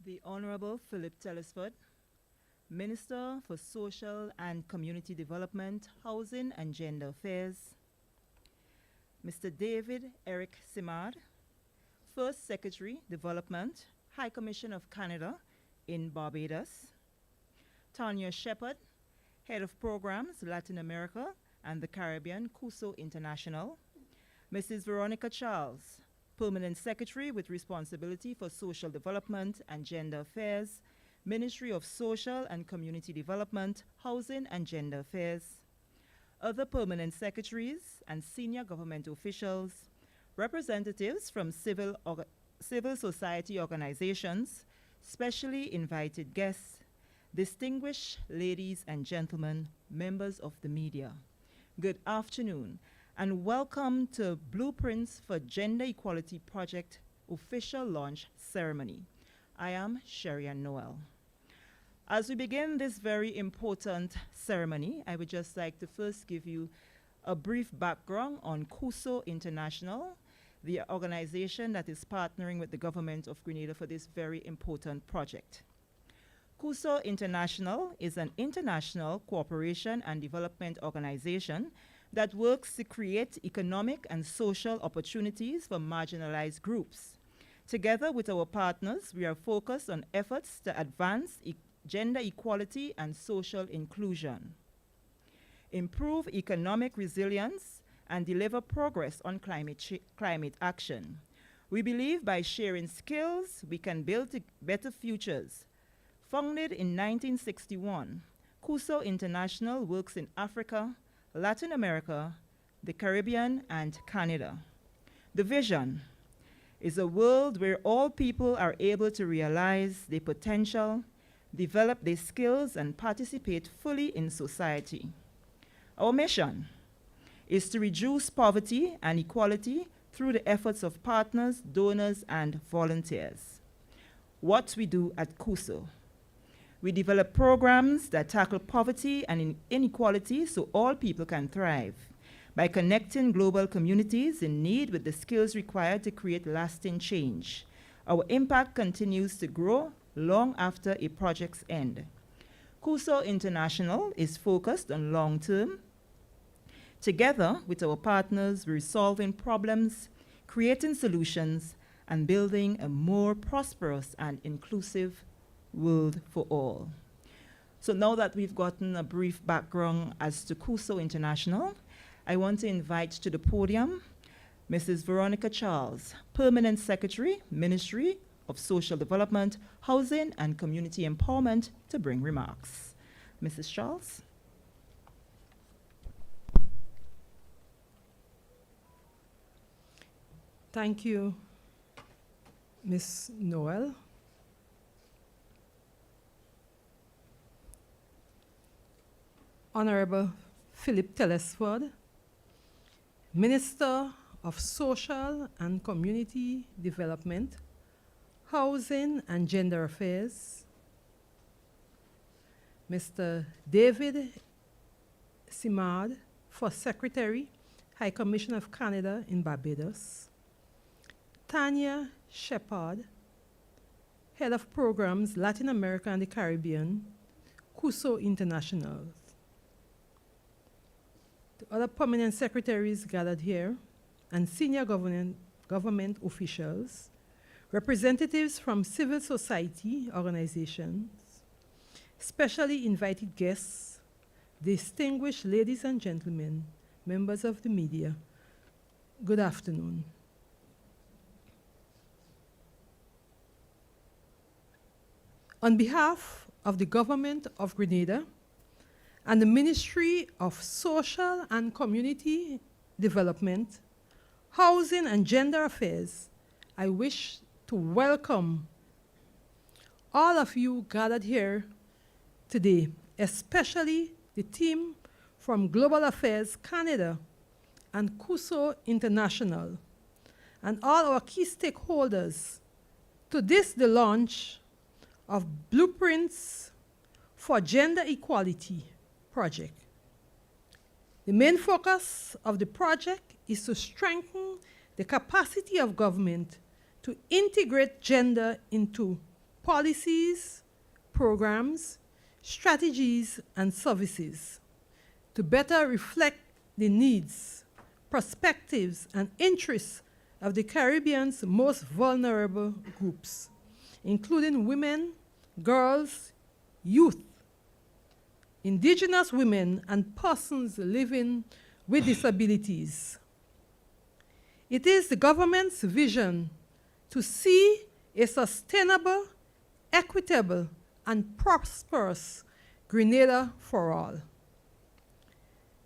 The Honorable Philip Telesford, Minister for Social and Community Development, Housing and Gender Affairs, Mr. David Eric Simard, First Secretary, Development, High Commission of Canada in Barbados, Tanya Shepard, Head of Programs, Latin America and the Caribbean, CUSO International, Mrs. Veronica Charles, Permanent Secretary with responsibility for Social Development and Gender Affairs, Ministry of Social and Community Development, Housing and Gender Affairs, other permanent secretaries and senior government officials, representatives from civil society organizations, specially invited guests, distinguished ladies and gentlemen, members of the media. Good afternoon and welcome to Blueprints for Gender Equality Project official launch ceremony. I am Sherry-Ann Noel. As we begin this very important ceremony, I would just like to first give you a brief background on CUSO International, the organization that is partnering with the government of Grenada for this very important project. CUSO International is an international cooperation and development organization that works to create economic and social opportunities for marginalized groups. Together with our partners, we are focused on efforts to advance gender equality and social inclusion, improve economic resilience, and deliver progress on climate action. We believe by sharing skills, we can build better futures. Founded in 1961, CUSO International works in Africa, Latin America, the Caribbean, and Canada. The vision is a world where all people are able to realize their potential, develop their skills, and participate fully in society. Our mission is to reduce poverty and equality through the efforts of partners, donors, and volunteers. What we do at CUSO: we develop programs that tackle poverty and inequality so all people can thrive by connecting global communities in need with the skills required to create lasting change. Our impact continues to grow long after a project's end. CUSO International is focused on long-term. Together with our partners, we're solving problems, creating solutions, and building a more prosperous and inclusive world for all. So now that we've gotten a brief background as to CUSO International, I want to invite to the podium Mrs. Veronica Charles, Permanent Secretary, Ministry of Social Development, Housing and Community Empowerment, to bring remarks. Mrs. Charles. Thank you, Ms. Noel. Honorable Philip Telesford, Minister of Social and Community Development, Housing and Gender Affairs, Mr. David Simard, First Secretary, High Commission of Canada in Barbados, Tanya Shepard, Head of Programs, Latin America and the Caribbean, CUSO International. The other permanent secretaries gathered here, and senior government officials, representatives from civil society organizations, specially invited guests, distinguished ladies and gentlemen, members of the media, good afternoon. On behalf of the Government of Grenada and the Ministry of Social and Community Development, Housing and Gender Affairs, I wish to welcome all of you gathered here today, especially the team from Global Affairs Canada and CUSO International, and all our key stakeholders to this, the launch of Blueprints for Gender Equality project. The main focus of the project is to strengthen the capacity of government to integrate gender into policies, programs, strategies, and services to better reflect the needs, perspectives, and interests of the Caribbean's most vulnerable groups, including women, girls, youth, indigenous women, and persons living with disabilities. It is the government's vision to see a sustainable, equitable, and prosperous Grenada for all.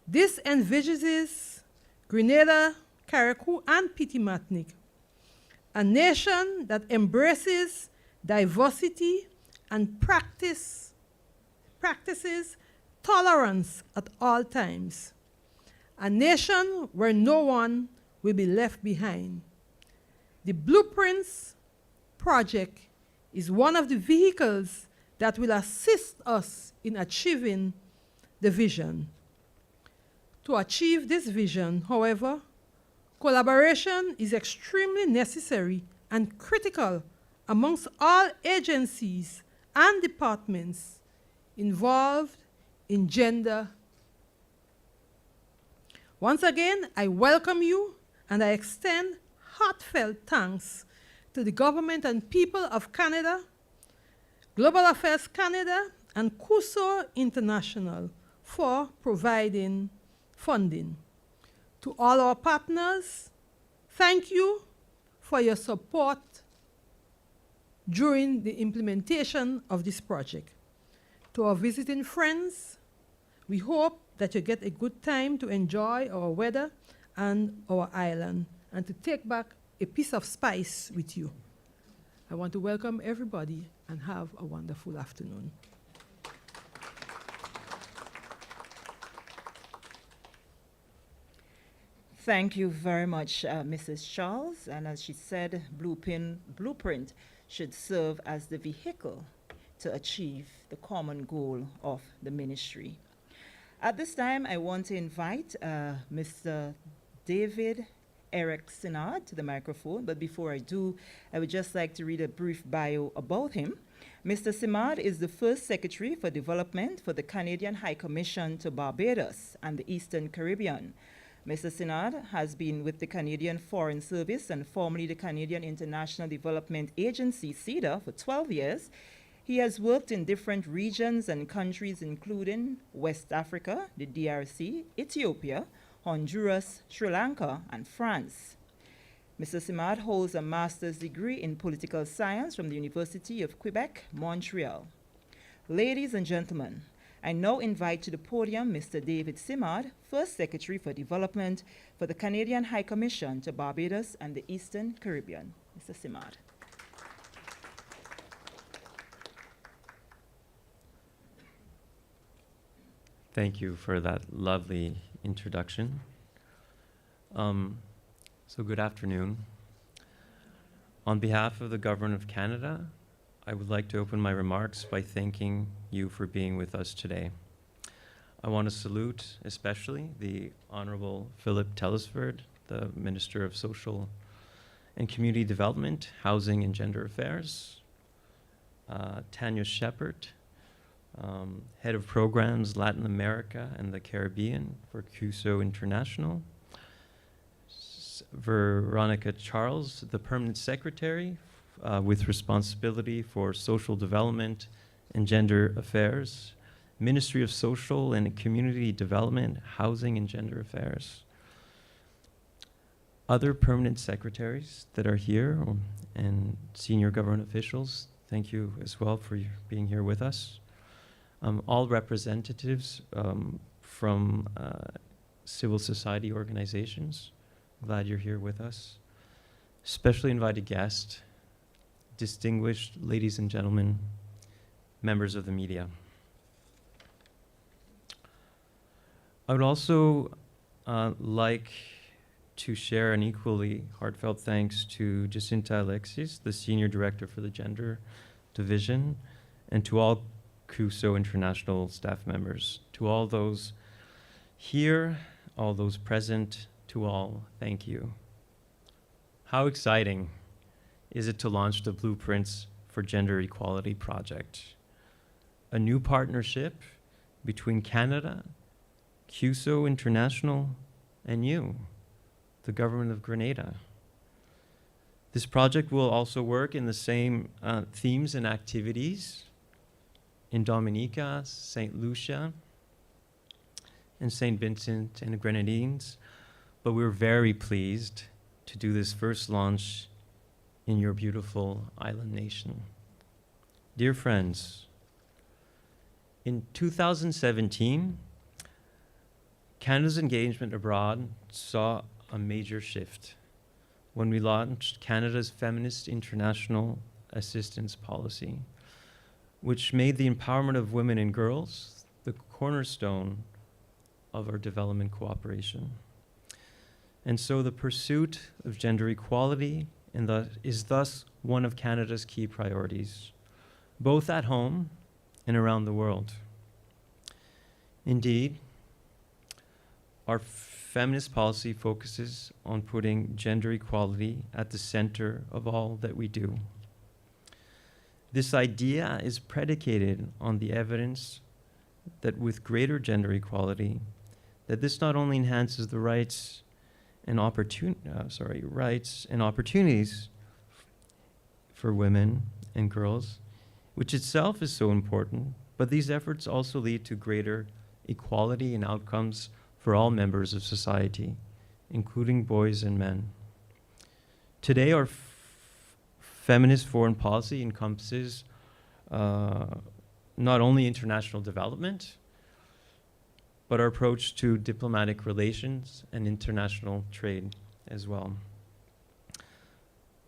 This envisages Grenada, Carriacou, and Petite Martinique, a nation that embraces diversity and practices tolerance at all times, a nation where no one will be left behind. The Blueprints project is one of the vehicles that will assist us in achieving the vision. To achieve this vision, however, collaboration is extremely necessary and critical amongst all agencies and departments involved in gender. Once again, I welcome you and I extend heartfelt thanks to the government and people of Canada, Global Affairs Canada, and CUSO International for providing funding. To all our partners, thank you for your support during the implementation of this project. To our visiting friends, we hope that you get a good time to enjoy our weather and our island, and to take back a piece of spice with you. I want to welcome everybody and have a wonderful afternoon. Thank you very much, Mrs. Charles. And as she said, Blueprint should serve as the vehicle to achieve the common goal of the ministry. At this time, I want to invite Mr. David Eric Sinard to the microphone, but before I do, I would just like to read a brief bio about him. Mr. Simard is the first Secretary for Development for the Canadian High Commission to Barbados and the Eastern Caribbean. Mr. Sinard has been with the Canadian Foreign Service and formerly the Canadian International Development Agency, CIDA, for 12 years. He has worked in different regions and countries, including West Africa, the DRC, Ethiopia, Honduras, Sri Lanka, and France. Mr. Simard holds a master's degree in political science from the University of Quebec, Montreal. Ladies and gentlemen, I now invite to the podium Mr. David Simard, First Secretary for Development for the Canadian High Commission to Barbados and the Eastern Caribbean. Mr. Simard. Thank you for that lovely introduction. So good afternoon. On behalf of the Government of Canada, I would like to open my remarks by thanking you for being with us today. I want to salute especially the Honorable Philip Telesford, the Minister of Social and Community Development, Housing and Gender Affairs, Tanya Shepard, Head of Programs Latin America and the Caribbean for CUSO International, Veronica Charles, the Permanent Secretary with responsibility for social development and gender affairs, Ministry of Social and Community Development, Housing and Gender Affairs. Other permanent secretaries that are here and senior government officials, thank you as well for being here with us. All representatives from civil society organizations, glad you're here with us. Specially invited guests, distinguished ladies and gentlemen, members of the media. I would also like to share an equally heartfelt thanks to Jacinta Alexis, the Senior Director for the Gender Division, and to all CUSO International staff members. To all those here, all those present, to all, thank you. How exciting is it to launch the Blueprints for Gender Equality Project, a new partnership between Canada, CUSO International, and you, the government of Grenada. This project will also work in the same themes and activities in Dominica, St. Lucia, and St. Vincent and the Grenadines, but we're very pleased to do this first launch in your beautiful island nation. Dear friends, in 2017, Canada's engagement abroad saw a major shift when we launched Canada's Feminist International Assistance Policy, which made the empowerment of women and girls the cornerstone of our development cooperation. And so the pursuit of gender equality is thus one of Canada's key priorities, both at home and around the world. Indeed, our feminist policy focuses on putting gender equality at the center of all that we do. This idea is predicated on the evidence that with greater gender equality, that this not only enhances the rights and opportunities for women and girls, which itself is so important, but these efforts also lead to greater equality and outcomes for all members of society, including boys and men. Today, our feminist foreign policy encompasses not only international development, but our approach to diplomatic relations and international trade as well.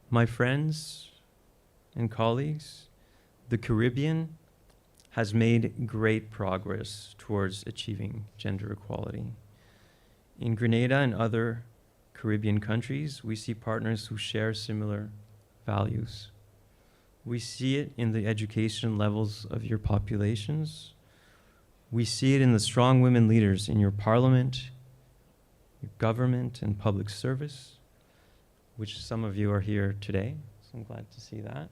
My friends and colleagues, the Caribbean has made great progress towards achieving gender equality. In Grenada and other Caribbean countries, we see partners who share similar values. We see it in the education levels of your populations. We see it in the strong women leaders in your parliament, your government, and public service, which some of you are here today, so I'm glad to see that.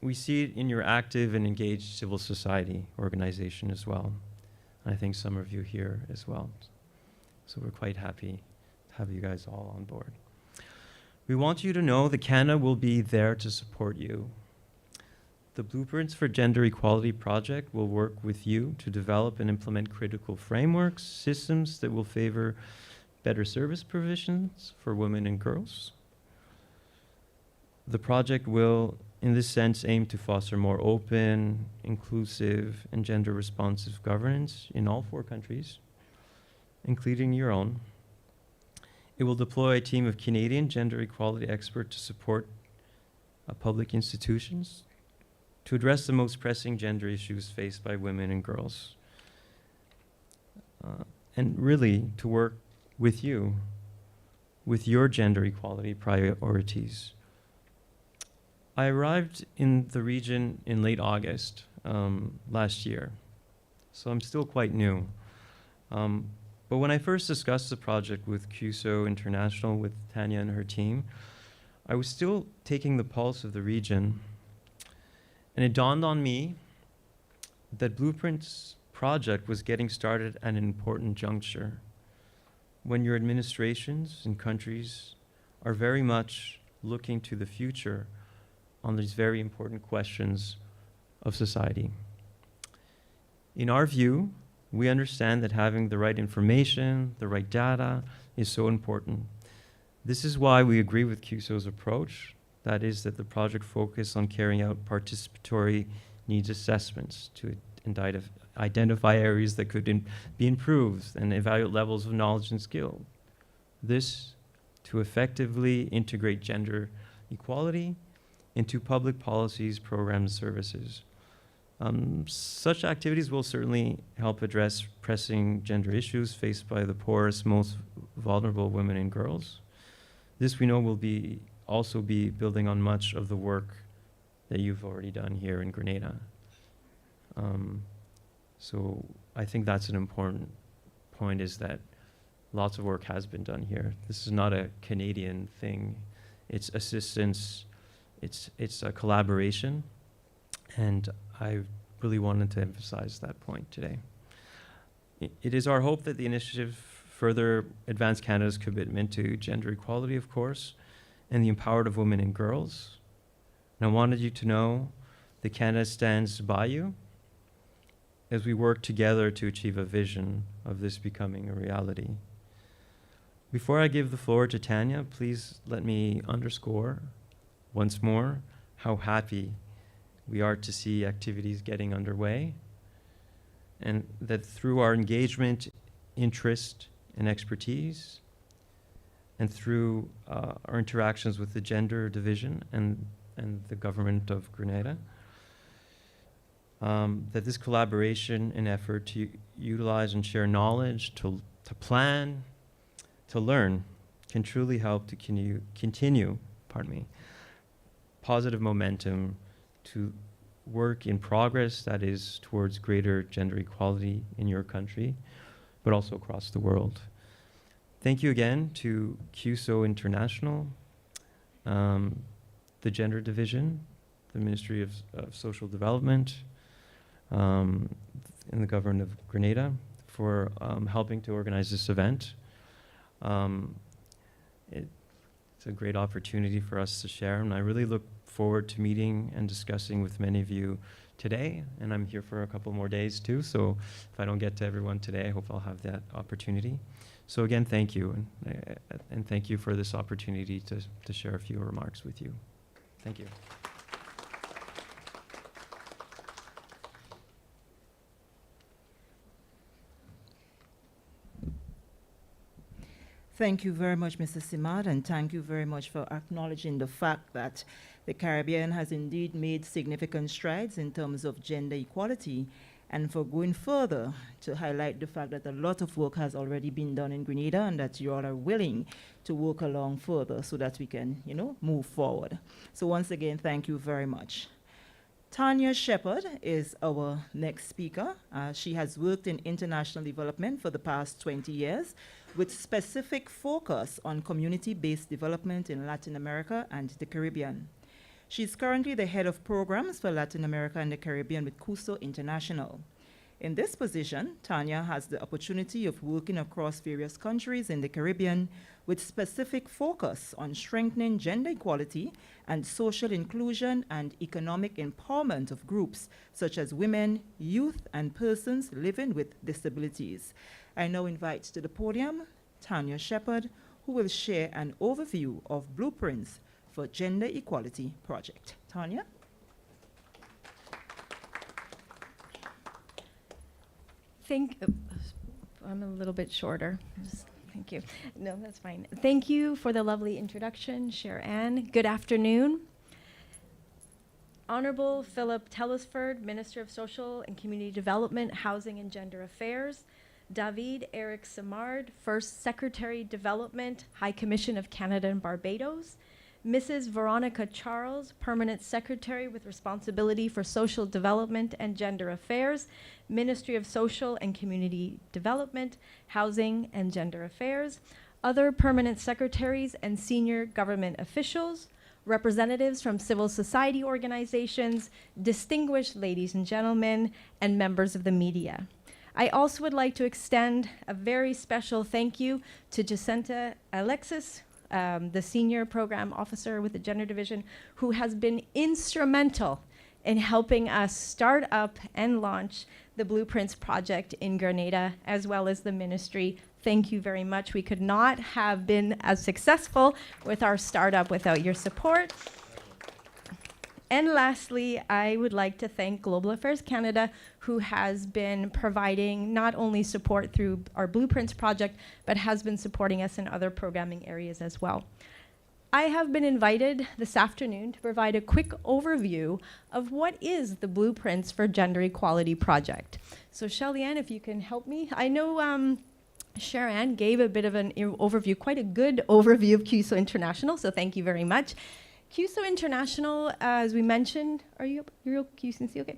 We see it in your active and engaged civil society organization as well. And I think some of you here as well. So we're quite happy to have you guys all on board. We want you to know that Canada will be there to support you. The Blueprints for Gender Equality Project will work with you to develop and implement critical frameworks, systems that will favor better service provisions for women and girls. The project will, in this sense, aim to foster more open, inclusive, and gender-responsive governance in all 4 countries, including your own. It will deploy a team of Canadian gender equality experts to support public institutions to address the most pressing gender issues faced by women and girls, and really to work with you, with your gender equality priorities. I arrived in the region in late August last year, so I'm still quite new. But when I first discussed the project with CUSO International, with Tanya and her team, I was still taking the pulse of the region. And it dawned on me that Blueprints project was getting started at an important juncture when your administrations and countries are very much looking to the future on these very important questions of society. In our view, we understand that having the right information, the right data is so important. This is why we agree with CUSO's approach. That is that the project focus on carrying out participatory needs assessments to identify areas that could be improved and evaluate levels of knowledge and skill. This to effectively integrate gender equality into public policies, programs, services. Such activities will certainly help address pressing gender issues faced by the poorest, most vulnerable women and girls. This we know will also be building on much of the work that you've already done here in Grenada. So I think that's an important point, is that lots of work has been done here. This is not a Canadian thing. It's assistance It's a collaboration, and I really wanted to emphasize that point today. It is our hope that the initiative further advance Canada's commitment to gender equality, of course, and the empowerment of women and girls. And I wanted you to know that Canada stands by you as we work together to achieve a vision of this becoming a reality. Before I give the floor to Tanya, please let me underscore once more how happy we are to see activities getting underway, and that through our engagement, interest, and expertise, and through our interactions with the Gender Division and the Government of Grenada, that this collaboration and effort to utilize and share knowledge, to plan, to learn, can truly help to continue, positive momentum to work in progress that is towards greater gender equality in your country, but also across the world. Thank you again to CUSO International, the Gender Division, the Ministry of Social Development, and the Government of Grenada for helping to organize this event. It's a great opportunity for us to share, and I really look forward to meeting and discussing with many of you today, and I'm here for a couple more days too, so if I don't get to everyone today, I hope I'll have that opportunity. So again, thank you, and thank you for this opportunity to share a few remarks with you. Thank you. Thank you very much, Mr. Simard, and thank you very much for acknowledging the fact that the Caribbean has indeed made significant strides in terms of gender equality, and for going further to highlight the fact that a lot of work has already been done in Grenada and that you all are willing to work along further so that we can, move forward. So once again, thank you very much. Tanya Shepherd is our next speaker. She has worked in international development for the past 20 years with specific focus on community-based development in Latin America and the Caribbean. She's currently the head of programs for Latin America and the Caribbean with CUSO International. In this position, Tanya has the opportunity of working across various countries in the Caribbean with specific focus on strengthening gender equality and social inclusion and economic empowerment of groups such as women, youth, and persons living with disabilities. I now invite to the podium Tanya Shepherd, who will share an overview of Blueprints for Gender Equality Project. Tanya? I'm a little bit shorter. Thank you. No, that's fine. Thank you for the lovely introduction, Cher-Ann. Good afternoon. Honorable Philip Telesford, Minister of Social and Community Development, Housing and Gender Affairs. David Eric Simard, First Secretary Development, High Commission of Canada and Barbados. Mrs. Veronica Charles, Permanent Secretary with responsibility for Social Development and Gender Affairs, Ministry of Social and Community Development, Housing and Gender Affairs. Other permanent secretaries and senior government officials, representatives from civil society organizations, distinguished ladies and gentlemen, and members of the media. I also would like to extend a very special thank you to Jacinta Alexis, the Senior Program Officer with the Gender Division, who has been instrumental in helping us start up and launch the Blueprints project in Grenada, as well as the ministry. Thank you very much. We could not have been as successful with our startup without your support. And lastly, I would like to thank Global Affairs Canada, who has been providing not only support through our Blueprints project, but has been supporting us in other programming areas as well. I have been invited this afternoon to provide a quick overview of what is the Blueprints for Gender Equality project. So Shelly-Ann, if you can help me. I know Cher-Ann gave a bit of an overview, quite a good overview of CUSO International, so thank you very much. CUSO International, as we mentioned, you're CUSO, okay,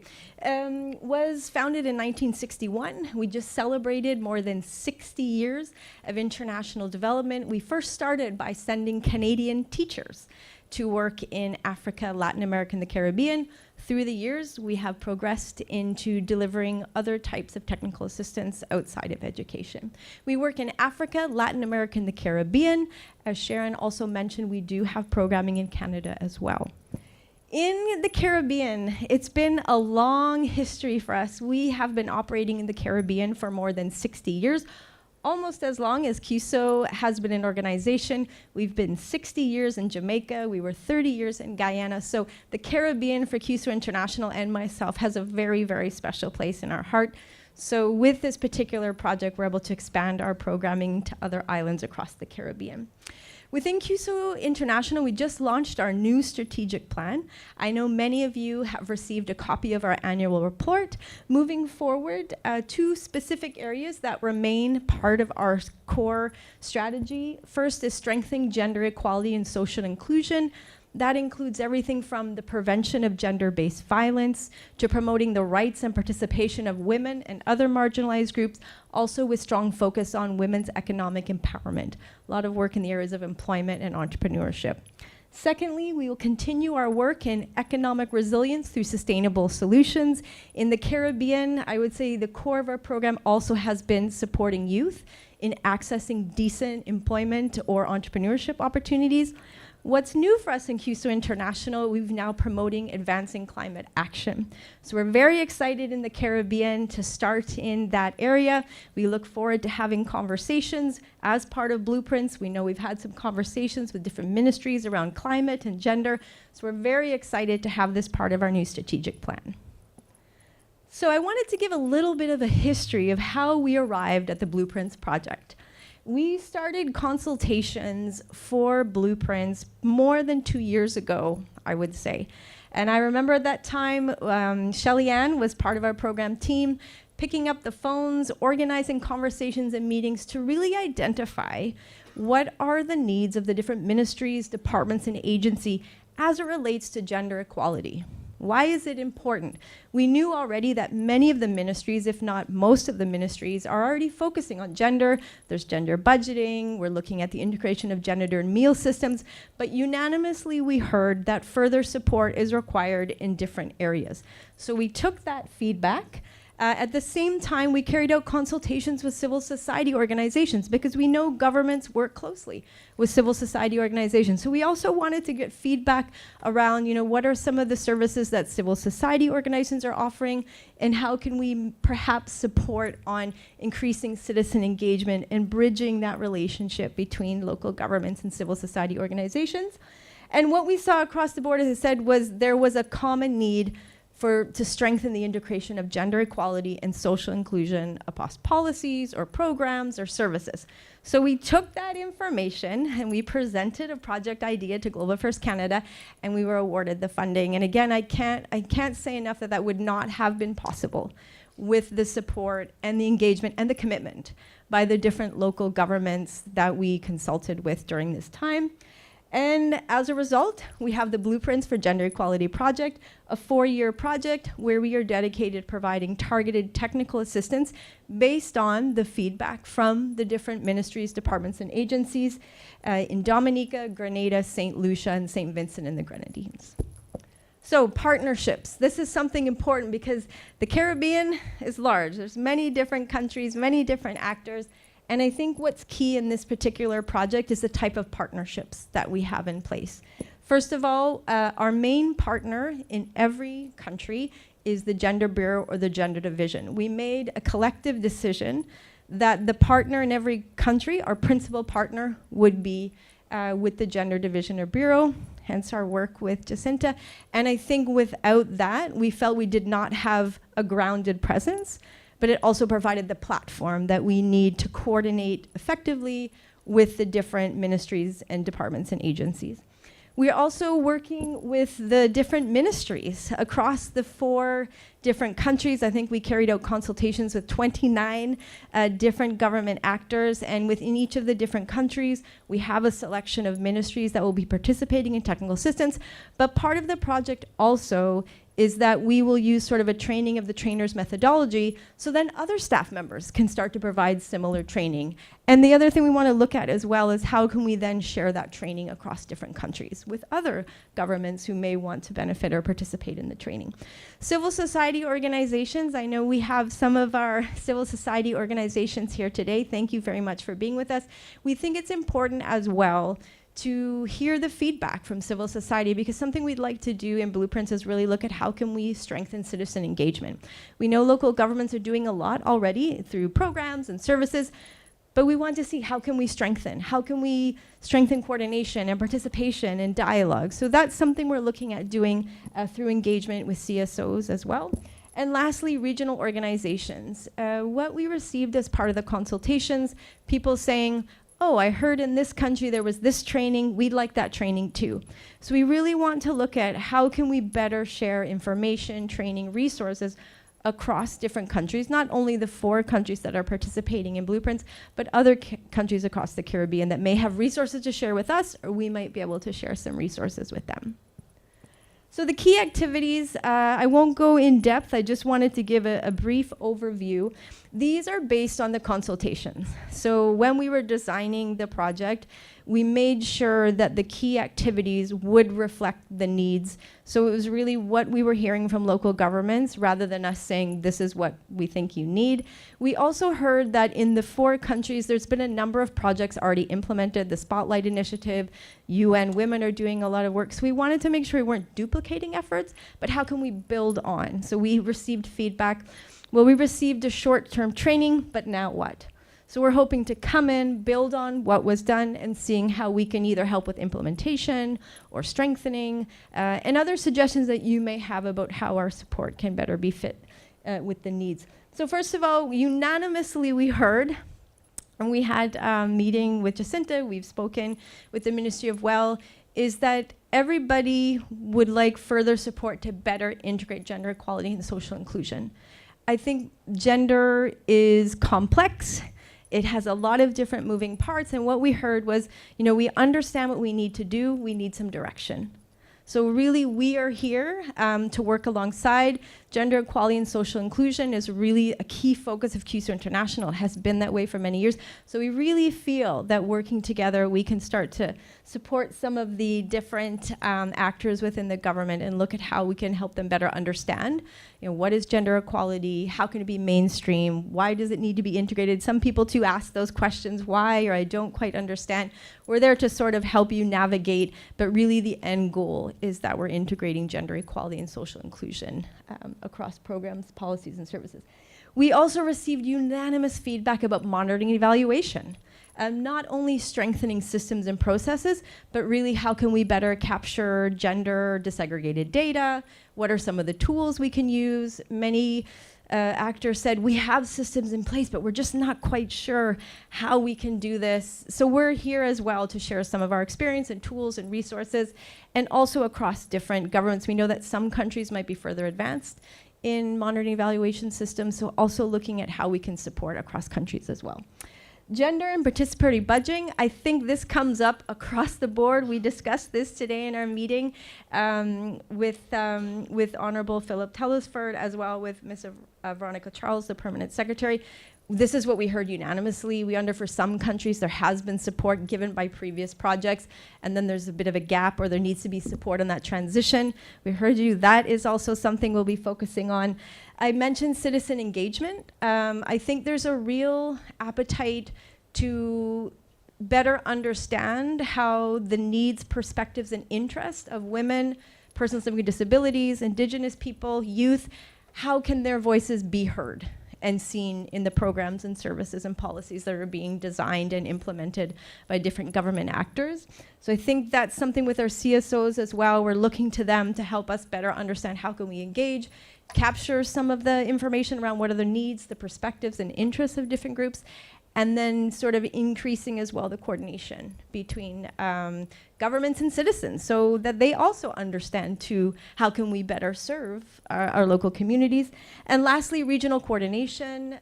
was founded in 1961. We just celebrated more than 60 years of international development. We first started by sending Canadian teachers to work in Africa, Latin America, and the Caribbean. Through the years, we have progressed into delivering other types of technical assistance outside of education. We work in Africa, Latin America, and the Caribbean. As Sharon also mentioned, we do have programming in Canada as well. In the Caribbean, it's been a long history for us. We have been operating in the Caribbean for more than 60 years, almost as long as CUSO has been an organization. We've been 60 years in Jamaica. We were 30 years in Guyana. So the Caribbean for CUSO International and myself has a very, very special place in our heart. So with this particular project, we're able to expand our programming to other islands across the Caribbean. Within CUSO International, we just launched our new strategic plan. I know many of you have received a copy of our annual report. Moving forward, 2 specific areas that remain part of our core strategy. First is strengthening gender equality and social inclusion. That includes everything from the prevention of gender-based violence to promoting the rights and participation of women and other marginalized groups, also with strong focus on women's economic empowerment. A lot of work in the areas of employment and entrepreneurship. Secondly, we will continue our work in economic resilience through sustainable solutions. In the Caribbean, I would say the core of our program also has been supporting youth in accessing decent employment or entrepreneurship opportunities. What's new for us in CUSO International, we've now promoting advancing climate action. So we're very excited in the Caribbean to start in that area. We look forward to having conversations as part of Blueprints. We know we've had some conversations with different ministries around climate and gender. So we're very excited to have this part of our new strategic plan. So I wanted to give a little bit of a history of how we arrived at the Blueprints project. We started consultations for Blueprints more than 2 years ago, I would say. And I remember at that time, Shelly Ann was part of our program team, picking up the phones, organizing conversations and meetings to really identify what are the needs of the different ministries, departments, and agency as it relates to gender equality. Why is it important? We knew already that many of the ministries, if not most of the ministries, are already focusing on gender. There's gender budgeting. We're looking at the integration of gender during meal systems. But unanimously, we heard that further support is required in different areas. So we took that feedback. At the same time, we carried out consultations with civil society organizations because we know governments work closely with civil society organizations. So we also wanted to get feedback around, what are some of the services that civil society organizations are offering and how can we perhaps support on increasing citizen engagement and bridging that relationship between local governments and civil society organizations. And what we saw across the board, as I said, was there was a common need to strengthen the integration of gender equality and social inclusion across policies or programs or services. So we took that information and we presented a project idea to Global First Canada and we were awarded the funding. And again, I can't say enough that that would not have been possible with the support and the engagement and the commitment by the different local governments that we consulted with during this time. And as a result, we have the Blueprints for Gender Equality Project, a 4-year project where we are dedicated providing targeted technical assistance based on the feedback from the different ministries, departments, and agencies in Dominica, Grenada, St. Lucia, and St. Vincent and the Grenadines. So partnerships. This is something important because the Caribbean is large. There's many different countries, many different actors. And I think what's key in this particular project is the type of partnerships that we have in place. First of all, our main partner in every country is the Gender Bureau or the Gender Division. We made a collective decision that the partner in every country, our principal partner, would be with the Gender Division or Bureau, hence our work with Jacinta. And I think without that, we felt we did not have a grounded presence, but it also provided the platform that we need to coordinate effectively with the different ministries and departments and agencies. We're also working with the different ministries across the 4 different countries. I think we carried out consultations with 29 different government actors, and within each of the different countries, we have a selection of ministries that will be participating in technical assistance. But part of the project also is that we will use sort of a training of the trainer's methodology, so then other staff members can start to provide similar training. And the other thing we want to look at as well is how can we then share that training across different countries with other governments who may want to benefit or participate in the training. Civil society organizations, I know we have some of our civil society organizations here today. Thank you very much for being with us. We think it's important as well to hear the feedback from civil society, because something we'd like to do in Blueprints is really look at how can we strengthen citizen engagement. We know local governments are doing a lot already through programs and services, but we want to see how can we strengthen coordination and participation and dialogue. So that's something we're looking at doing through engagement with CSOs as well. And lastly, regional organizations. What we received as part of the consultations, people saying, oh, I heard in this country there was this training, we'd like that training too. So we really want to look at how can we better share information, training, resources across different countries, not only the 4 countries that are participating in Blueprints, but other countries across the Caribbean that may have resources to share with us, or we might be able to share some resources with them. So the key activities, I won't go in depth, I just wanted to give a brief overview. These are based on the consultations. So when we were designing the project, we made sure that the key activities would reflect the needs. So it was really what we were hearing from local governments rather than us saying, this is what we think you need. We also heard that in the 4 countries, there's been a number of projects already implemented, the Spotlight Initiative, UN Women are doing a lot of work. So we wanted to make sure we weren't duplicating efforts, but how can we build on? So we received feedback. Well, we received a short-term training, but now what? So we're hoping to come in, build on what was done, and seeing how we can either help with implementation or strengthening, and other suggestions that you may have about how our support can better be fit with the needs. So first of all, unanimously we heard, and we had a meeting with Jacinta, we've spoken with the Ministry of Well, is that everybody would like further support to better integrate gender equality and social inclusion. I think gender is complex. It has a lot of different moving parts, and what we heard was, you know, we understand what we need to do, we need some direction. So really, we are here to work alongside. Gender equality and social inclusion is really a key focus of CUSO International. It has been that way for many years. So we really feel that working together, we can start to support some of the different actors within the government and look at how we can help them better understand, you know, what is gender equality, how can it be mainstream, why does it need to be integrated? Some people too ask those questions, why, or I don't quite understand. We're there to sort of help you navigate, but really the end goal is that we're integrating gender equality and social inclusion across programs, policies, and services. We also received unanimous feedback about monitoring and evaluation. Not only strengthening systems and processes, but really how can we better capture gender disaggregated data? What are some of the tools we can use? Many actors said, we have systems in place, but we're just not quite sure how we can do this. So we're here as well to share some of our experience and tools and resources, and also across different governments. We know that some countries might be further advanced in monitoring evaluation systems, so also looking at how we can support across countries as well. Gender and participatory budgeting, I think this comes up across the board. We discussed this today in our meeting with Honorable Philip Telesford, as well with Ms. Veronica Charles, the Permanent Secretary. This is what we heard unanimously. We under for some countries there has been support given by previous projects, and then there's a bit of a gap, or there needs to be support on that transition. We heard you. That is also something we'll be focusing on. I mentioned citizen engagement. I think there's a real appetite to better understand how the needs, perspectives, and interests of women, persons living with disabilities, Indigenous people, youth, how can their voices be heard and seen in the programs and services and policies that are being designed and implemented by different government actors. So I think that's something with our CSOs as well. We're looking to them to help us better understand how can we engage, capture some of the information around what are the needs, the perspectives and interests of different groups, and then sort of increasing as well the coordination between governments and citizens so that they also understand too how can we better serve our local communities. And lastly, regional coordination.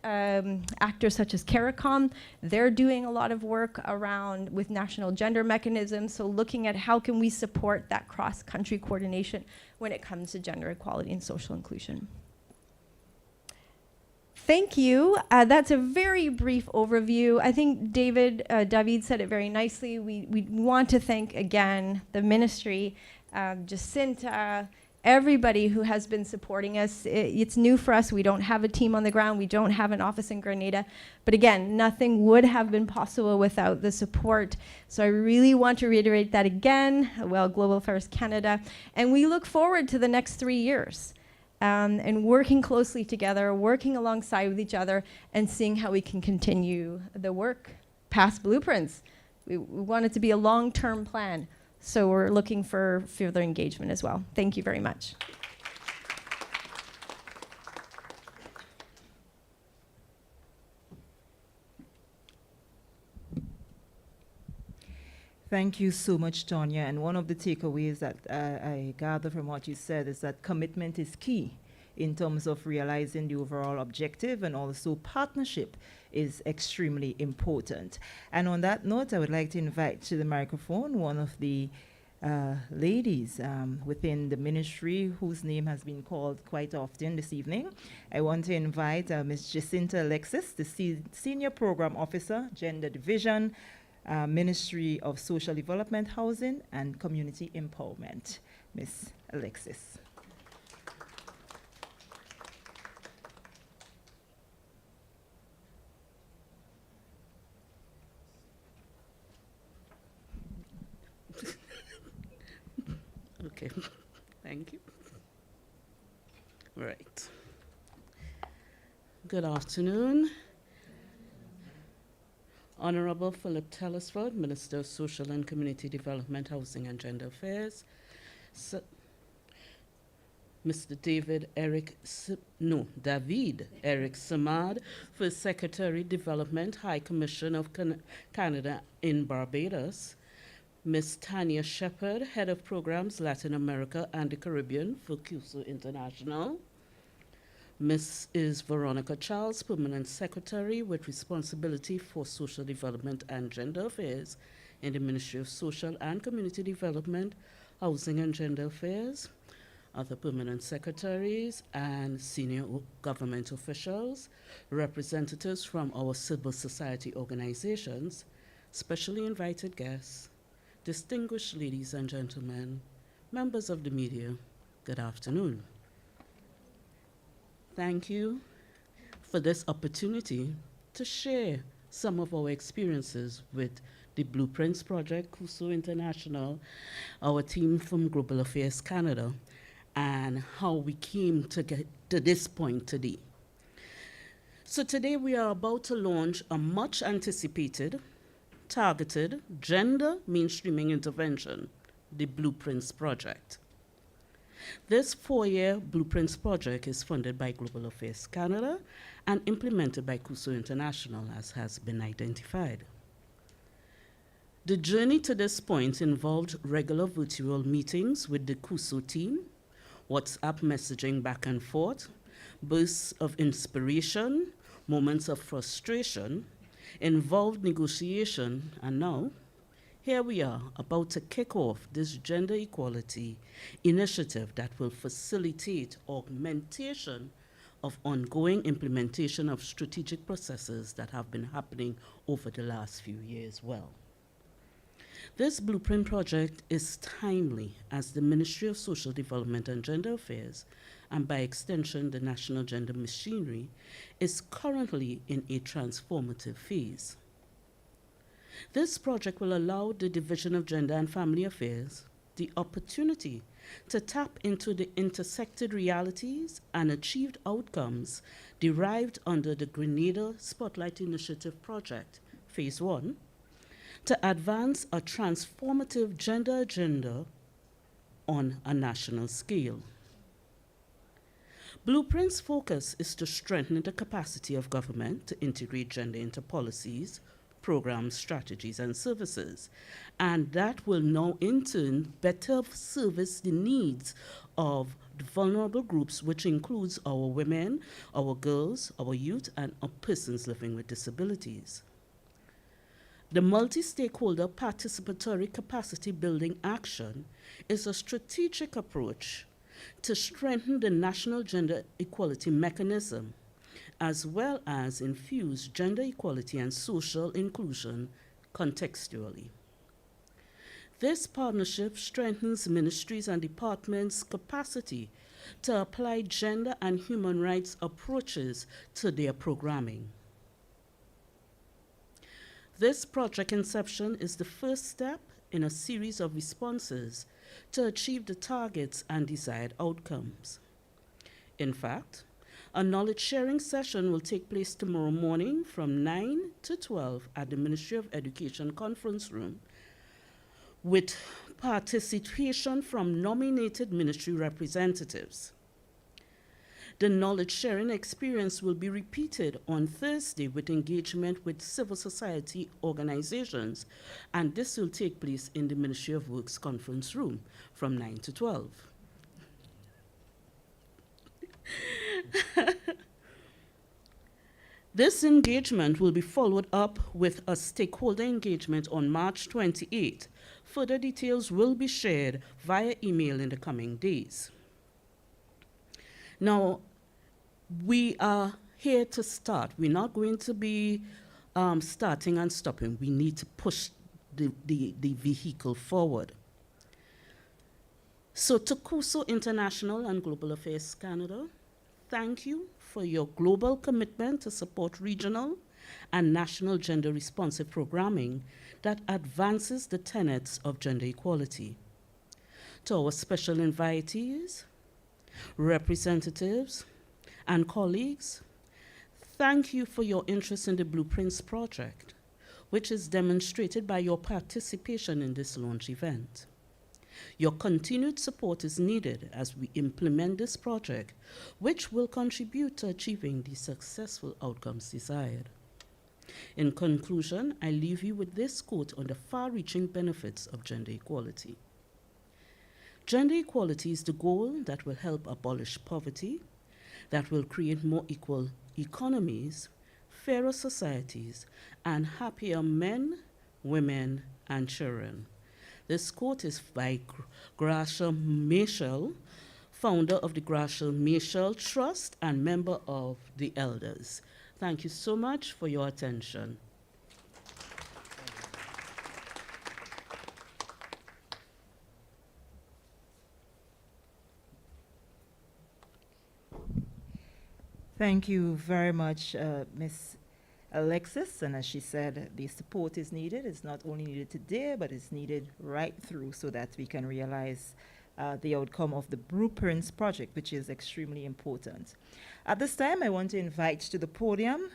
Actors such as CARICOM, they're doing a lot of work around with national gender mechanisms, so looking at how can we support that cross-country coordination when it comes to gender equality and social inclusion. Thank you. That's a very brief overview. I think David said it very nicely. We want to thank again the ministry, Jacinta, everybody who has been supporting us. It's new for us. We don't have a team on the ground. We don't have an office in Grenada. But again, nothing would have been possible without the support. So I really want to reiterate that again. Well, Global Affairs Canada. And we look forward to the next 3 years. And working closely together, working alongside with each other, and seeing how we can continue the work past blueprints. We want it to be a long-term plan, so we're looking for further engagement as well. Thank you very much. Thank you so much, Tonya. And one of the takeaways that I gather from what you said is that commitment is key in terms of realizing the overall objective, and also partnership is extremely important. And on that note, I would like to invite to the microphone one of the ladies within the ministry whose name has been called quite often this evening. I want to invite Ms. Jacinta Alexis, the Senior Program Officer, Gender Division, Ministry of Social Development, Housing and Community Empowerment. Ms. Alexis. Okay, thank you. Right. Good afternoon. Honorable Philip Telesford, Minister of Social and Community Development, Housing and Gender Affairs. Mr. David Eric Simard, First Secretary, Development, High Commission of Canada in Barbados. Ms. Tanya Shepard, Head of Programs, Latin America and the Caribbean for CUSO International. Ms. Veronica Charles, Permanent Secretary with responsibility for social development and gender affairs in the Ministry of Social and Community Development, Housing and Gender Affairs. Other permanent secretaries and senior government officials, representatives from our civil society organizations, specially invited guests, distinguished ladies and gentlemen, members of the media, good afternoon. Thank you for this opportunity to share some of our experiences with the Blueprints Project, CUSO International, our team from Global Affairs Canada, and how we came to get to this point today. So today we are about to launch a much anticipated, targeted gender mainstreaming intervention, the Blueprints Project. This 4-year Blueprints Project is funded by Global Affairs Canada and implemented by CUSO International, as has been identified. The journey to this point involved regular virtual meetings with the CUSO team, WhatsApp messaging back and forth, bursts of inspiration, moments of frustration, involved negotiation, and now, here we are about to kick off this gender equality initiative that will facilitate augmentation of ongoing implementation of strategic processes that have been happening over the last few years well. This Blueprint Project is timely as the Ministry of Social Development and Gender Affairs, and by extension the National Gender Machinery, is currently in a transformative phase. This project will allow the Division of Gender and Family Affairs the opportunity to tap into the intersected realities and achieved outcomes derived under the Grenada Spotlight Initiative Project, Phase 1, to advance a transformative gender agenda on a national scale. Blueprint's focus is to strengthen the capacity of government to integrate gender into policies, programs, strategies, and services. And that will now, in turn, better service the needs of the vulnerable groups, which includes our women, our girls, our youth, and our persons living with disabilities. The multi-stakeholder participatory capacity building action is a strategic approach to strengthen the national gender equality mechanism, as well as infuse gender equality and social inclusion contextually. This partnership strengthens ministries and departments' capacity to apply gender and human rights approaches to their programming. This project inception is the first step in a series of responses to achieve the targets and desired outcomes. In fact, a knowledge sharing session will take place tomorrow morning from 9 to 12 at the Ministry of Education conference room with participation from nominated ministry representatives. The knowledge sharing experience will be repeated on Thursday with engagement with civil society organizations, and this will take place in the Ministry of Works conference room from 9 to 12. This engagement will be followed up with a stakeholder engagement on March 28th. Further details will be shared via email in the coming days. Now, we are here to start. We're not going to be starting and stopping. We need to push the vehicle forward. So to CUSO International and Global Affairs Canada, thank you for your global commitment to support regional and national gender responsive programming that advances the tenets of gender equality. To our special invitees, representatives, and colleagues, thank you for your interest in the Blueprints project, which is demonstrated by your participation in this launch event. Your continued support is needed as we implement this project, which will contribute to achieving the successful outcomes desired. In conclusion, I leave you with this quote on the far-reaching benefits of gender equality. Gender equality is the goal that will help abolish poverty, that will create more equal economies, fairer societies, and happier men, women, and children. This quote is by Gracia Machel, founder of the Gracia Machel Trust and member of the Elders. Thank you so much for your attention. Thank you very much, Ms. Alexis. And as she said, the support is needed. It's not only needed today, but it's needed right through so that we can realize the outcome of the Blueprints project, which is extremely important. At this time, I want to invite to the podium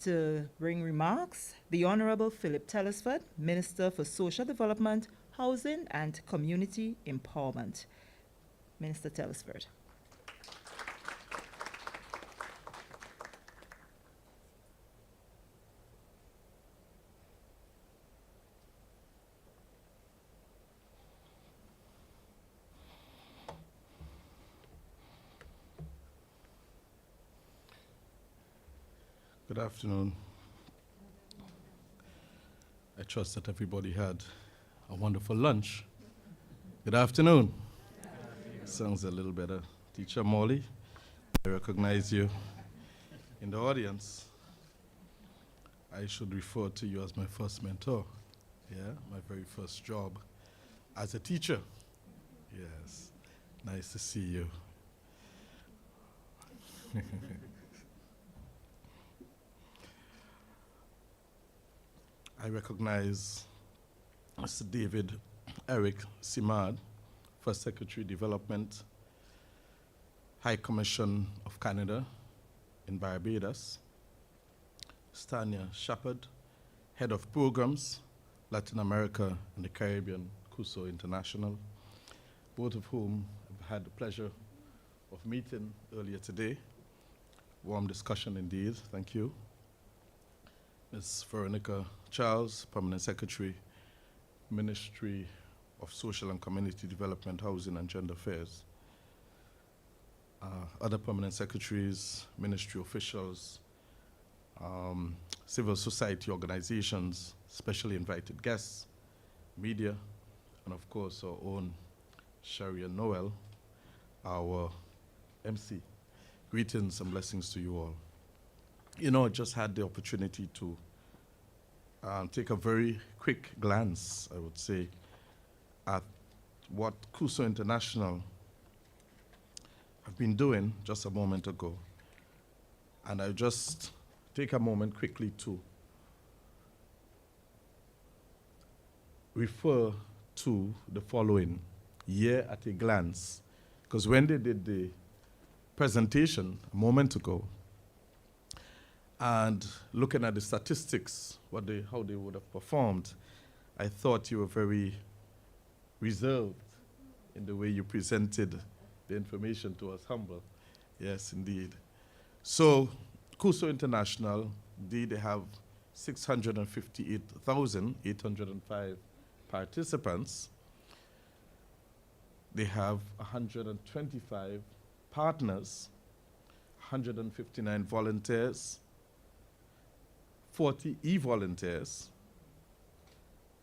to bring remarks the Honorable Philip Telesford, Minister for Social Development, Housing and Community Empowerment. Minister Telesford. Good afternoon. I trust that everybody had a wonderful lunch. Good afternoon. Sounds a little better. Teacher Molly, I recognize you in the audience. I should refer to you as my first mentor. Yeah, my very first job as a teacher. Yes, nice to see you. I recognize Mr. David Eric Simard, First Secretary Development, High Commission of Canada in Barbados, Stania Shepard, Head of Programs, Latin America and the Caribbean, CUSO International, both of whom I've had the pleasure of meeting earlier today. Warm discussion indeed. Thank you. Ms. Veronica Charles, Permanent Secretary, Ministry of Social and Community Development, Housing and Gender Affairs. Other permanent secretaries, ministry officials, civil society organizations, specially invited guests, media, and of course our own Sharia Noel, our MC. Greetings and blessings to you all. You know, I just had the opportunity to take a very quick glance, I would say, at what CUSO International have been doing just a moment ago. And I'll just take a moment quickly to refer to the following year at a glance. Because when they did the presentation a moment ago, and looking at the statistics, how they would have performed, I thought you were very reserved in the way you presented the information to us. Humble. Yes, indeed. So, CUSO International, indeed, they have 658,805 participants. They have 125 partners, 159 volunteers, 40 e-volunteers,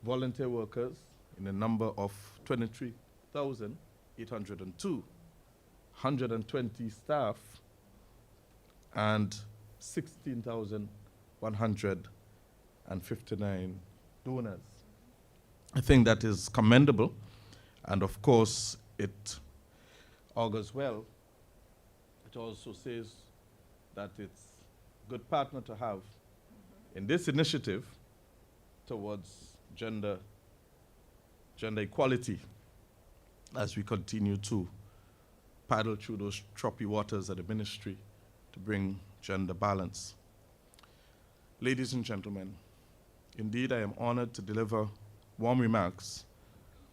volunteer workers in a number of 23,802, 120 staff, and 16,159 donors. I think that is commendable, and of course it augurs well. It also says that it's a good partner to have in this initiative towards gender equality as we continue to paddle through those choppy waters of the ministry to bring gender balance. Ladies and gentlemen, indeed I am honored to deliver warm remarks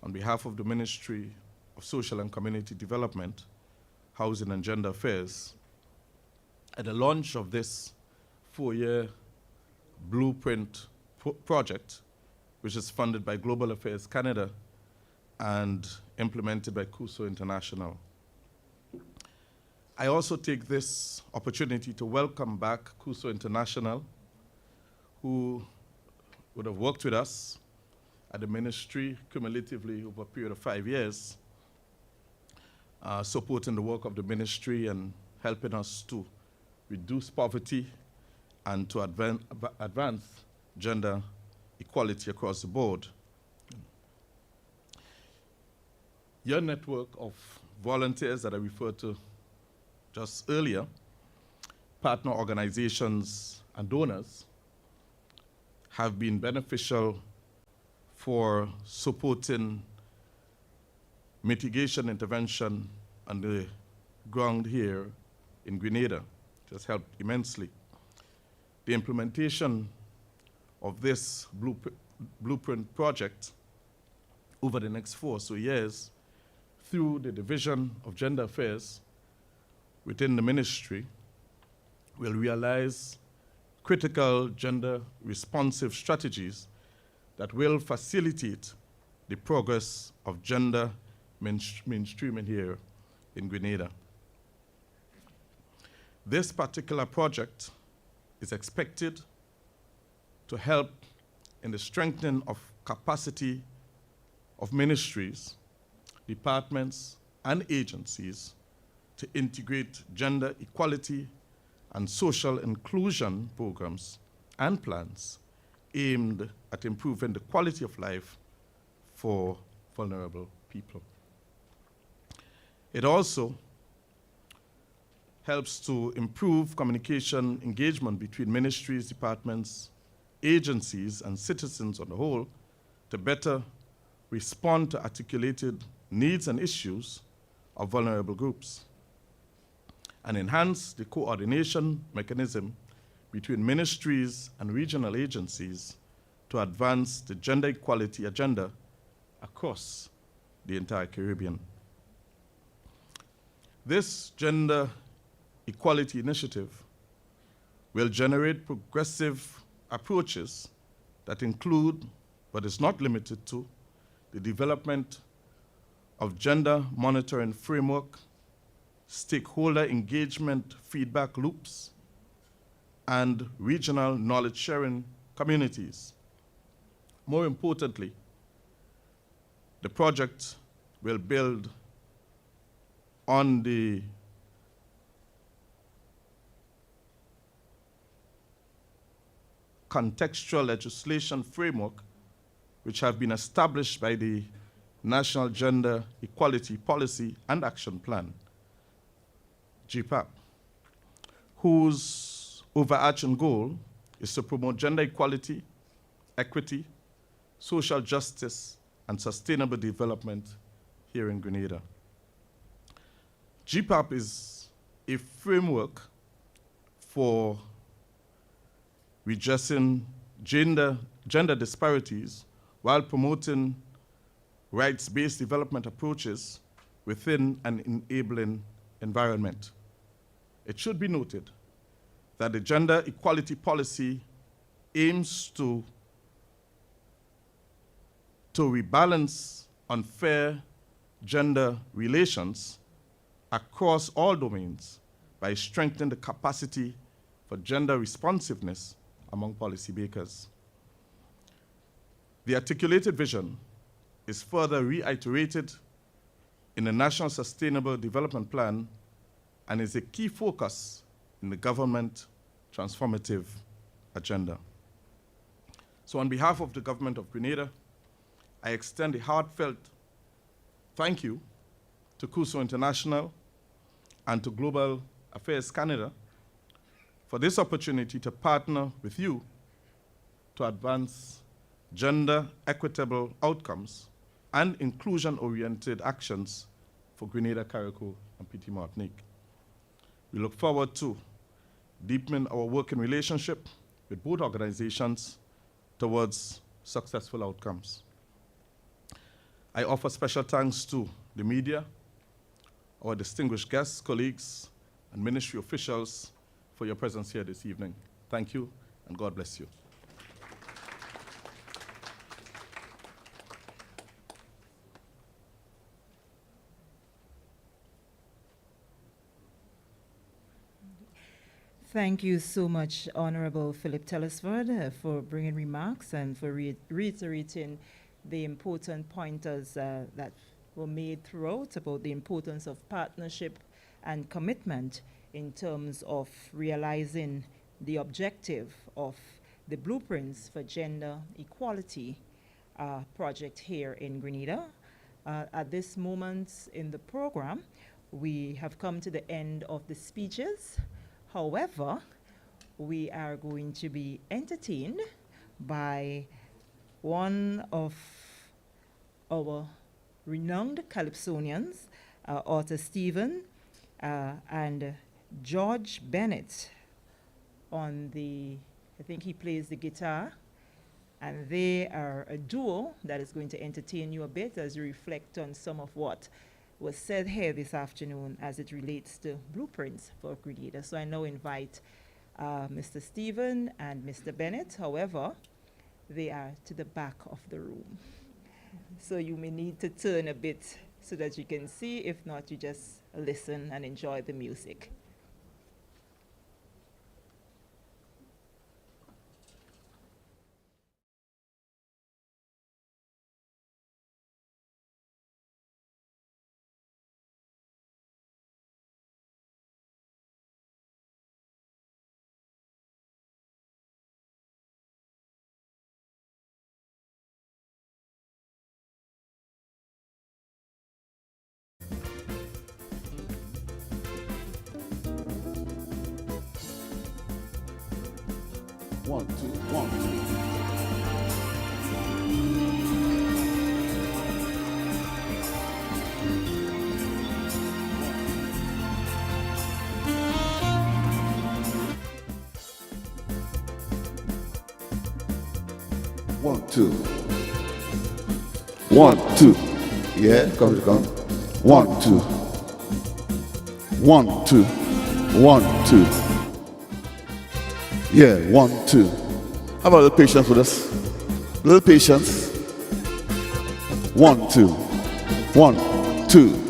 on behalf of the Ministry of Social and Community Development, Housing and Gender Affairs at the launch of this 4-year blueprint project, which is funded by Global Affairs Canada and implemented by CUSO International. I also take this opportunity to welcome back CUSO International, who would have worked with us at the ministry cumulatively over a period of 5 years, supporting the work of the ministry and helping us to reduce poverty and to advance gender equality across the board. Your network of volunteers that I referred to just earlier, partner organizations and donors, have been beneficial for supporting mitigation intervention on the ground here in Grenada. It has helped immensely. The implementation of this blueprint project over the next 4 or so years through the Division of Gender Affairs within the ministry will realize critical gender responsive strategies that will facilitate the progress of gender mainstreaming here in Grenada. This particular project is expected to help in the strengthening of capacity of ministries, departments, and agencies to integrate gender equality and social inclusion programs and plans aimed at improving the quality of life for vulnerable people. It also helps to improve communication engagement between ministries, departments, agencies, and citizens on the whole to better respond to articulated needs and issues of vulnerable groups, and enhance the coordination mechanism between ministries and regional agencies to advance the gender equality agenda across the entire Caribbean. This gender equality initiative will generate progressive approaches that include, but is not limited to, the development of gender monitoring framework, stakeholder engagement feedback loops, and regional knowledge sharing communities. More importantly, the project will build on the contextual legislation framework which have been established by the National Gender Equality Policy and Action Plan, GPAP, whose overarching goal is to promote gender equality, equity, social justice, and sustainable development here in Grenada. GPAP is a framework for redressing gender disparities while promoting rights-based development approaches within an enabling environment. It should be noted that the gender equality policy aims to rebalance unfair gender relations across all domains by strengthening the capacity for gender responsiveness among policymakers. The articulated vision is further reiterated in the National Sustainable Development Plan and is a key focus in the government transformative agenda. So on behalf of the government of Grenada, I extend a heartfelt thank you to CUSO International and to Global Affairs Canada for this opportunity to partner with you to advance gender equitable outcomes and inclusion-oriented actions for Grenada, Carriacou, and Petite Martinique. We look forward to deepening our working relationship with both organizations towards successful outcomes. I offer special thanks to the media, our distinguished guests, colleagues, and ministry officials for your presence here this evening. Thank you, and God bless you. Thank you so much, Honorable Philip Telesford, for bringing remarks and for reiterating the important pointers that were made throughout about the importance of partnership and commitment in terms of realizing the objective of the Blueprints for Gender Equality project here in Grenada. At this moment in the program, we have come to the end of the speeches. However, we are going to be entertained by one of our renowned calypsonians, Arthur Stephen and George Bennett on the, I think he plays the guitar, and they are a duo that is going to entertain you a bit as you reflect on some of what was said here this afternoon as it relates to Blueprints for Grenada. So I now invite Mr. Stephen and Mr. Bennett. However, they are to the back of the room. So you may need to turn a bit so that you can see. If not, you just listen and enjoy the music. One, two, one, two. One, two. One, two. Yeah, come. 1, 2. 1, 2. 1, 2. Yeah, 1, 2. How about a little patience with us? A little patience. 1, 2. 1, 2.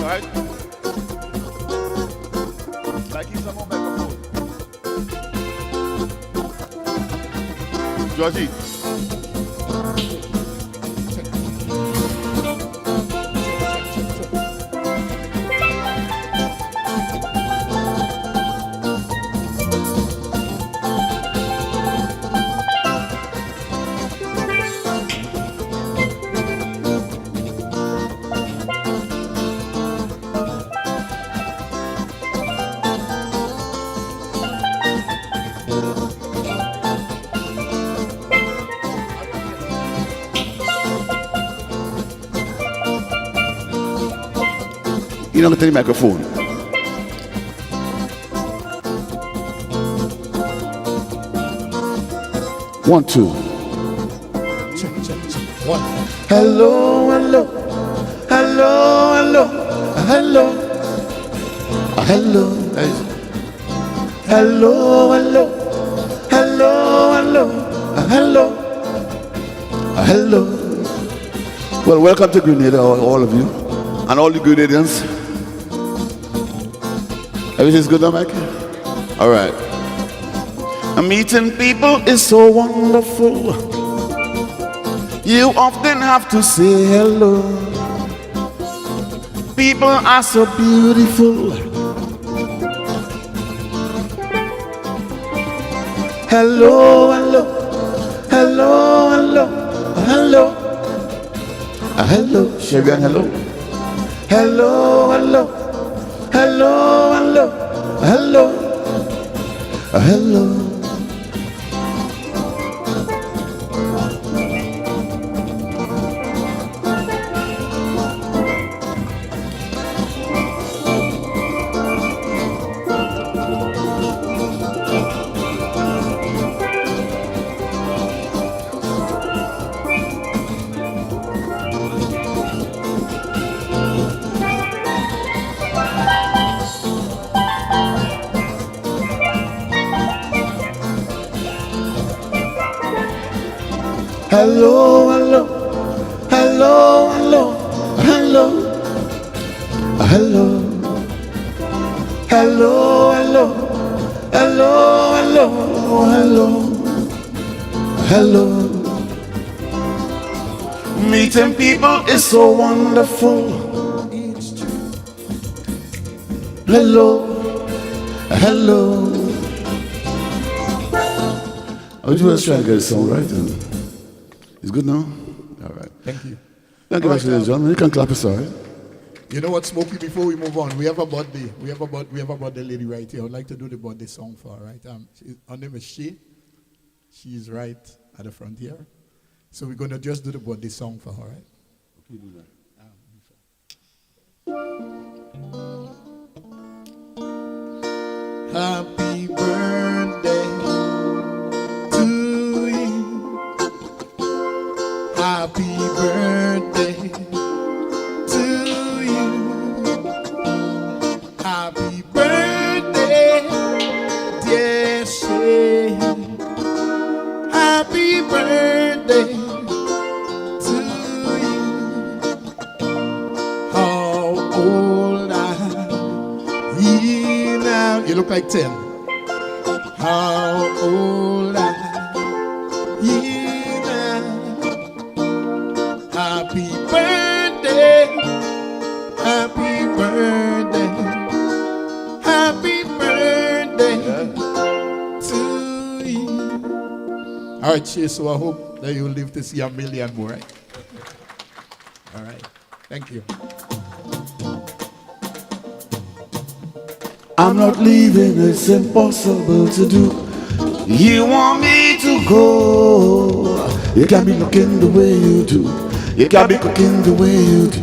Right? Like he's on microphone. Georgie. You don't get the microphone. One, two. One. Hello, hello, hello, hello, hello, hello, hello, hello, hello, hello, hello. Well, welcome to Grenada, all of you, and all the Grenadians. Everything's good now, Mike? All right. Meeting people is so wonderful. You often have to say hello. People are so beautiful. Hello, hello, hello, hello, hello, hello, Shabian, hello, hello, hello, hello, hello, hello, hello. Hello, hello, hello, hello, hello, hello, hello, hello, hello, hello, hello. Meeting people is so wonderful. Hello, hello. I was just trying to get the song right. It's good now? All right. Thank you. Thank you, All right, Mr. John. You can clap aside. You know what, Smokey, before we move on, we have a birthday. We have a birthday lady right here. I would like to do the birthday song for her, right? Her name is Shay. She's right at the front here. So we're going to just do the birthday song for her, right? Okay, do that. Happy birthday to you. Happy birthday to you. Happy birthday, dear Shay. Happy birthday to you. How old are you now? You look like 10. How old are you now? Happy birthday, happy birthday, happy birthday to you. All right, Shay, so I hope that you'll live to see 1 million more, right? All right, thank you. I'm not leaving, it's impossible to do. You want me to go, you can't be looking the way you do. You can't be cooking the way you do.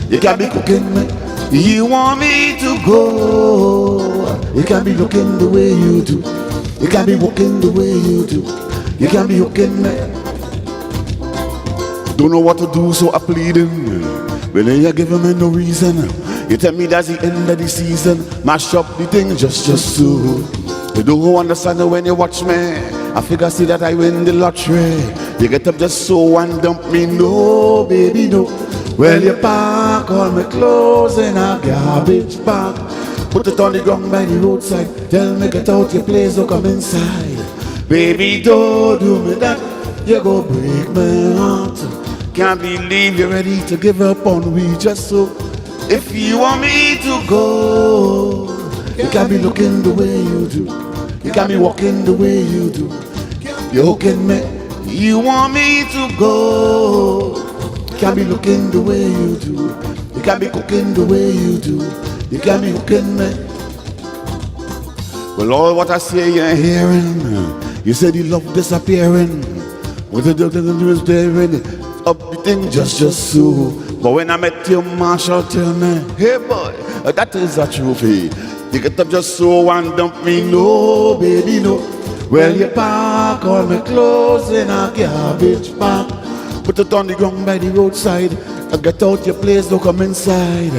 You can't be cooking me. You want me to go, you can't be looking the way you do. You can't be walking the way you do. You can't be hooking me. Don't know what to do, so I pleading. When you giving me no reason, you tell me that's the end of the season. Mash up the thing just so. You don't understand when you watch me. I figure see that I win the lottery. You get up just so and dump me, no baby no. Well you pack all my clothes in a garbage bag. Put it on the ground by the roadside. Tell me get out your place, don't come inside. Baby don't do me that, you go break my heart. Can't believe you're ready to give up on me just so. If you want me to go, you can't be looking the way you do. You can't be walking the way you do. You're hooking me. You want me to go. You can't be looking the way you do. You can't be cooking the way you do. You can't be hooking me. Well, all what I say you're hearing. You said you love disappearing. What the do is daring. Up the thing just so. But when I met you, Marshall tell me, hey boy, that is a trophy. You get up just so and dump me, no baby no. Well you pack all my clothes in a garbage bag. Put it on the ground by the roadside. Get out your place, don't come inside.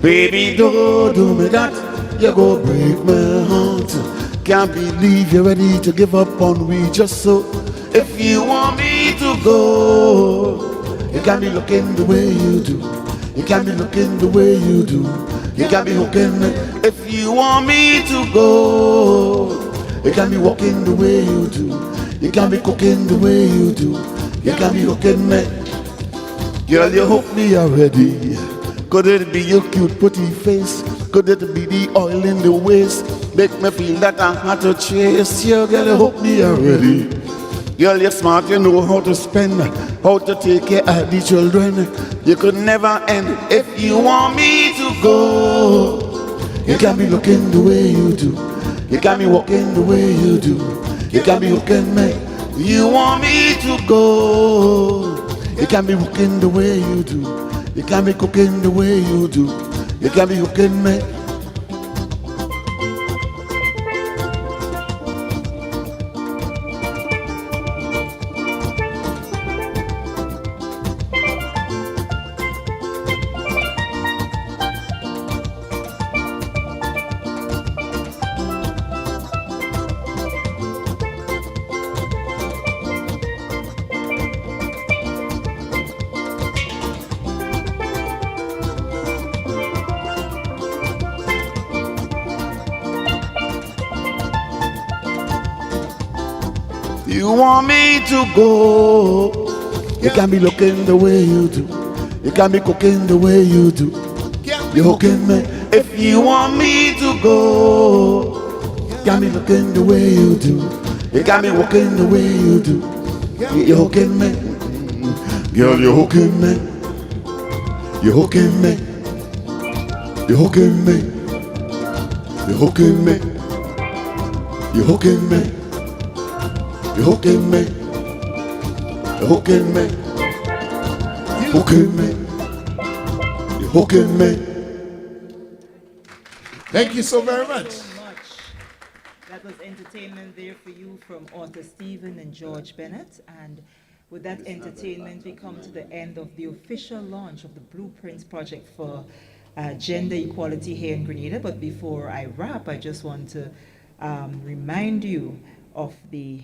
Baby don't do me that, you go break my heart. Can't believe you're ready to give up on me just so. If you want me to go, you can't be looking the way you do. You can't be looking the way you do. You can't be hooking me. If you want me to go, you can't be walking the way you do. You can't be cooking the way you do. You can't be hooking me. Girl, you hook me already. Could it be your cute pretty face? Could it be the oil in the waist? Make me feel that I had to chase you. Girl, you hook me already. Girl, you're smart, you know how to spend, how to take care of the children. You could never end. If you want me to go, you can't be looking the way you do. You can't be walking the way you do. You can't be hooking me. You want me to go, you can't be hooking the way you do. You can't be cooking the way you do. You can't be hooking me. You want me to go, you can't be looking the way you do. You can't be cooking the way you do. You hooking me. If you want me to go, you can't be looking the way you do. You can't be walking the way you do. You hooking me. Girl, you hooking me. You hooking me. You hooking me. You hooking me. You hooking me. You're hooking me. You're hooking me. You're hooking me. You're hooking me. Thank you so very much. That was entertainment there for you from Arthur Stephen and George Bennett. And with that entertainment, we come to the end of the official launch of the Blueprints Project for gender equality here in Grenada. But before I wrap, I just want to remind you of the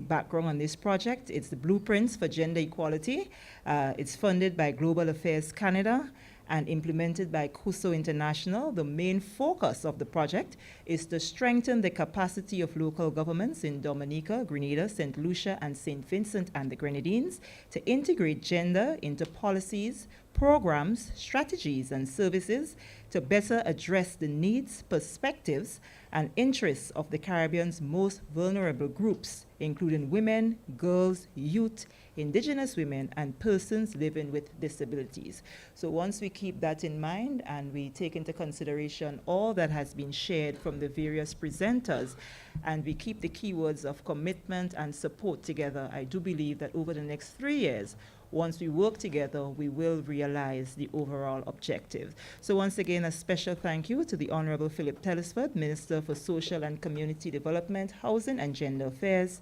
background on this project. It's the Blueprints for Gender Equality. It's funded by Global Affairs Canada and implemented by CUSO International. The main focus of the project is to strengthen the capacity of local governments in Dominica, Grenada, St. Lucia, and St. Vincent and the Grenadines to integrate gender into policies, programs, strategies, and services to better address the needs, perspectives, and interests of the Caribbean's most vulnerable groups, including women, girls, youth, indigenous women, and persons living with disabilities. So once we keep that in mind and we take into consideration all that has been shared from the various presenters, and we keep the keywords of commitment and support together, I do believe that over the next 3 years, once we work together, we will realize the overall objective. So once again, a special thank you to the Honorable Philip Telesford, Minister for Social and Community Development, Housing and Gender Affairs.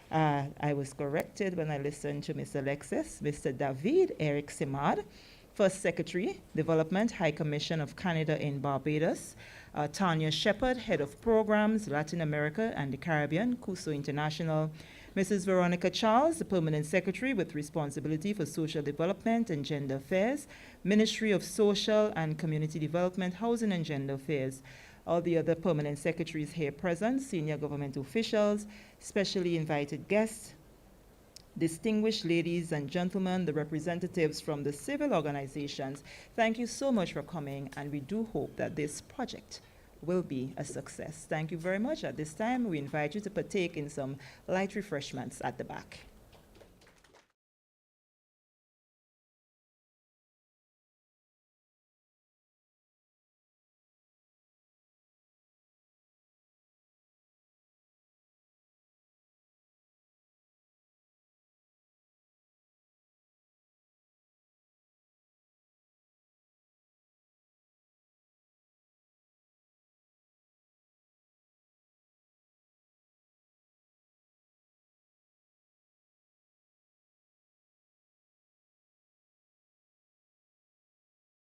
I was corrected when I listened to Mr. Alexis, Mr. David Eric Simard, First Secretary, Development, High Commission of Canada in Barbados, Tanya Shepard, Head of Programs, Latin America and the Caribbean, CUSO International, Mrs. Veronica Charles, the Permanent Secretary with responsibility for social development and gender affairs, Ministry of Social and Community Development, Housing and Gender Affairs. All the other permanent secretaries here present, senior government officials, specially invited guests, distinguished ladies and gentlemen, the representatives from the civil organizations, thank you so much for coming, and we do hope that this project will be a success. Thank you very much. At this time, we invite you to partake in some light refreshments at the back.